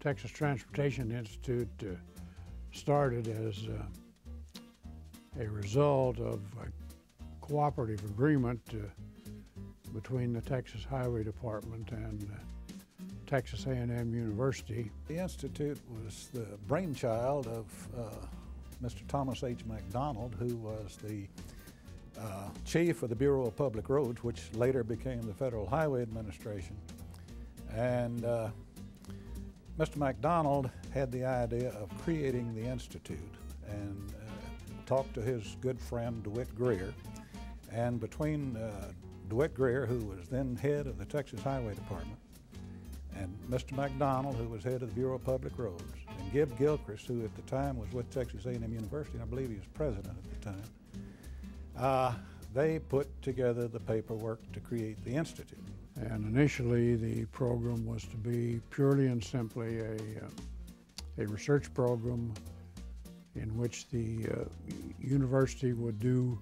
Texas Transportation Institute started as a result of a cooperative agreement between the Texas Highway Department and Texas A&M University. The Institute was the brainchild of Mr. Thomas H. McDonald, who was the chief of the Bureau of Public Roads, which later became the Federal Highway Administration. And Mr. McDonald had the idea of creating the Institute and talked to his good friend DeWitt Greer. And between DeWitt Greer, who was then head of the Texas Highway Department, and Mr. McDonald, who was head of the Bureau of Public Roads, and Gib Gilchrist, who at the time was with Texas A&M University, and I believe he was president at the time, they put together the paperwork to create the Institute. And initially the program was to be purely and simply a research program in which the university would do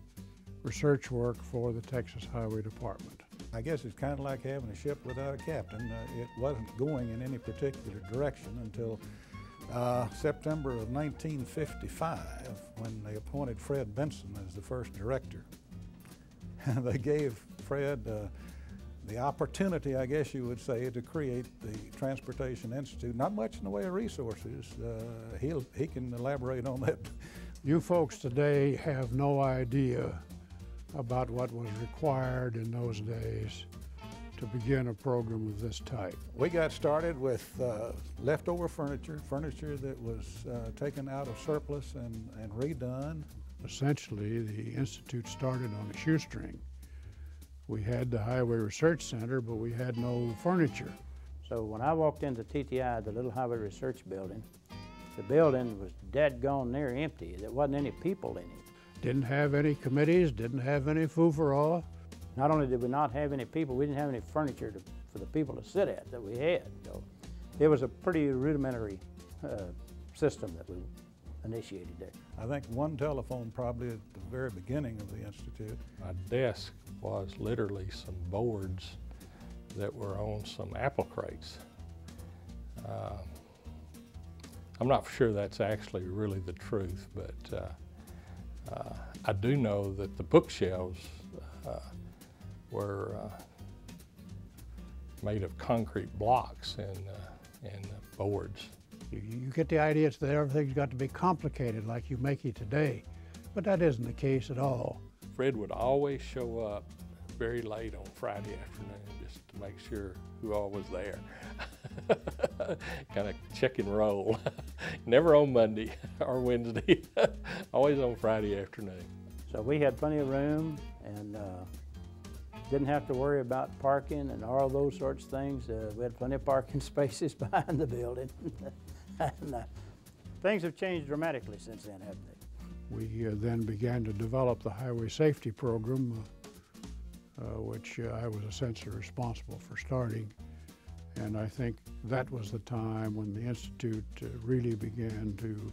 research work for the Texas Highway Department. I guess it's kind of like having a ship without a captain. It wasn't going in any particular direction until September of 1955, when they appointed Fred Benson as the first director. They gave Fred the opportunity, I guess you would say, to create the Transportation Institute. Not much in the way of resources. He can elaborate on that. You folks today have no idea about what was required in those days to begin a program of this type. We got started with leftover furniture that was taken out of surplus and redone. Essentially, the Institute started on a shoestring. We had the Highway Research Center, but we had no furniture. So when I walked into TTI, the little Highway Research Building, the building was dead-gone near empty. There wasn't any people in it. Didn't have any committees, didn't have any foo-for-all. Not only did we not have any people, we didn't have any furniture for the people to sit at that we had. So it was a pretty rudimentary system that we initiated there. I think one telephone probably at the very beginning of the Institute. My desk was literally some boards that were on some apple crates. I'm not sure that's actually really the truth, but I do know that the bookshelves were made of concrete blocks and boards. You get the idea that everything's got to be complicated like you make it today, but that isn't the case at all. Fred would always show up very late on Friday afternoon just to make sure who all was there. Kind of check and roll. Never on Monday or Wednesday, always on Friday afternoon. So we had plenty of room and didn't have to worry about parking and all those sorts of things. We had plenty of parking spaces behind the building. And, things have changed dramatically since then, haven't they? We then began to develop the highway safety program, which I was essentially responsible for starting. And I think that was the time when the Institute really began to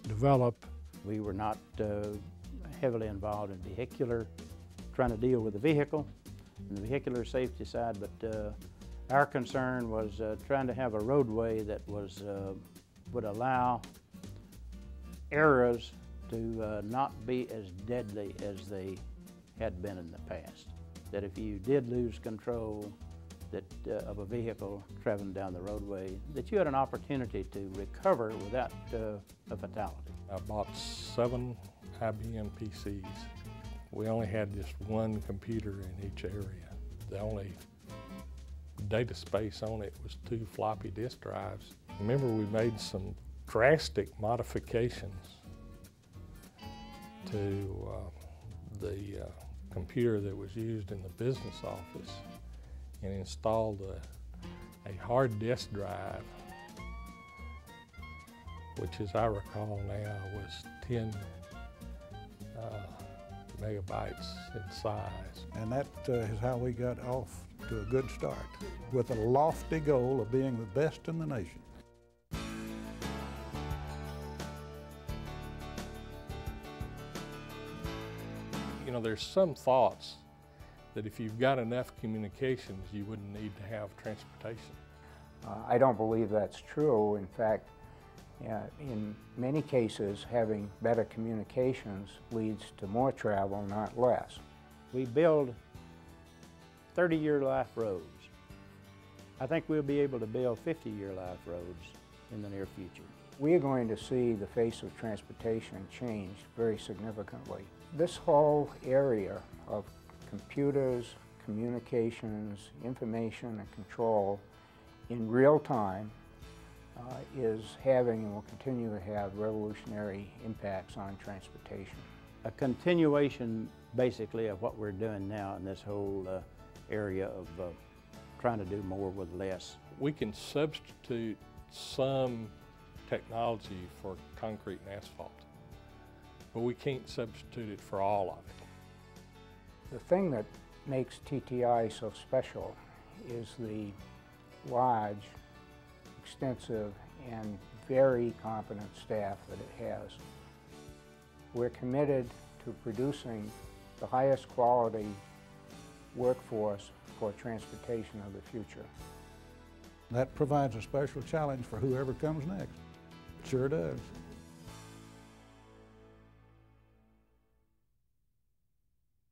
develop. We were not heavily involved in vehicular, trying to deal with the vehicle and the vehicular safety side, but our concern was trying to have a roadway that was would allow errors to not be as deadly as they had been in the past. That if you did lose control of a vehicle traveling down the roadway, that you had an opportunity to recover without a fatality. I bought 7 IBM PCs. We only had just one computer in each area. The only data space on it was 2 floppy disk drives. Remember, we made some drastic modifications to the computer that was used in the business office and installed a hard disk drive, which, as I recall now, was 10 megabytes in size. And that is how we got off to a good start, with a lofty goal of being the best in the nation. You know, there's some thoughts that if you've got enough communications, you wouldn't need to have transportation. I don't believe that's true. In fact, in many cases, having better communications leads to more travel, not less. We build 30-year life roads. I think we'll be able to build 50-year life roads in the near future. We are going to see the face of transportation change very significantly. This whole area of computers, communications, information, and control in real time is having and will continue to have revolutionary impacts on transportation. A continuation, basically, of what we're doing now in this whole area of trying to do more with less. We can substitute some technology for concrete and asphalt, but we can't substitute it for all of it. The thing that makes TTI so special is the large, extensive, and very competent staff that it has. We're committed to producing the highest quality workforce for transportation of the future. That provides a special challenge for whoever comes next. Sure does.